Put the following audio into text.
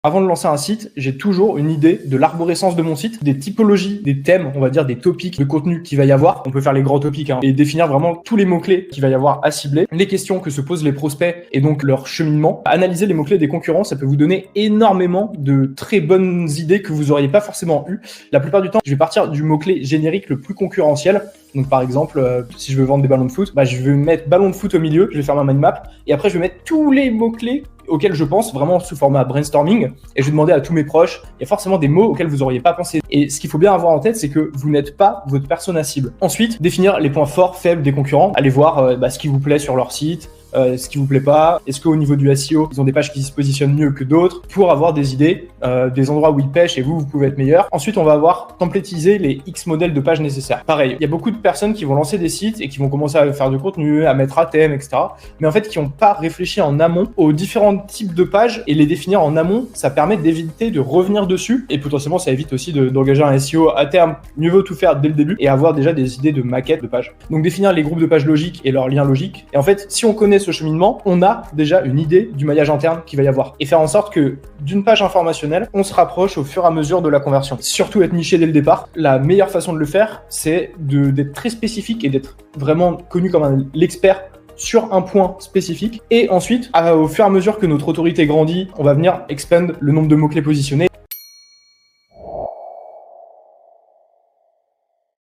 Avant de lancer un site, j'ai toujours une idée de l'arborescence de mon site, des typologies, des thèmes, on va dire des topics de contenu qu'il va y avoir. On peut faire les grands topics et définir vraiment tous les mots-clés qu'il va y avoir à cibler, les questions que se posent les prospects et donc leur cheminement. Analyser les mots-clés des concurrents, ça peut vous donner énormément de très bonnes idées que vous n'auriez pas forcément eues. La plupart du temps, je vais partir du mot-clé générique le plus concurrentiel. Donc par exemple, si je veux vendre des ballons de foot, je vais mettre ballon de foot au milieu, je vais faire ma mind map et après je vais mettre tous les mots-clés auxquels je pense, vraiment sous format brainstorming, et je vais demander à tous mes proches, il y a forcément des mots auxquels vous n'auriez pas pensé. Et ce qu'il faut bien avoir en tête, c'est que vous n'êtes pas votre persona cible. Ensuite, définir les points forts, faibles des concurrents, allez voir ce qui vous plaît sur leur site, ce qui vous plaît pas, est-ce qu'au niveau du SEO, ils ont des pages qui se positionnent mieux que d'autres, pour avoir des idées, des endroits où ils pêchent et vous pouvez être meilleur. Ensuite, on va avoir templétisé les X modèles de pages nécessaires. Pareil, il y a beaucoup de personnes qui vont lancer des sites et qui vont commencer à faire du contenu, à mettre à thème, etc. Mais en fait, qui n'ont pas réfléchi en amont aux différents types de pages et les définir en amont, ça permet d'éviter de revenir dessus et potentiellement, ça évite aussi d'engager un SEO à terme. Mieux vaut tout faire dès le début et avoir déjà des idées de maquettes de pages. Donc, définir les groupes de pages logiques et leurs liens logiques. Et en fait, si on connaît ce cheminement, on a déjà une idée du maillage interne qu'il va y avoir. Et faire en sorte que d'une page informationnelle, on se rapproche au fur et à mesure de la conversion. Surtout être niché dès le départ. La meilleure façon de le faire, c'est d'être très spécifique et d'être vraiment connu comme l'expert sur un point spécifique. Et ensuite, au fur et à mesure que notre autorité grandit, on va venir expand le nombre de mots-clés positionnés.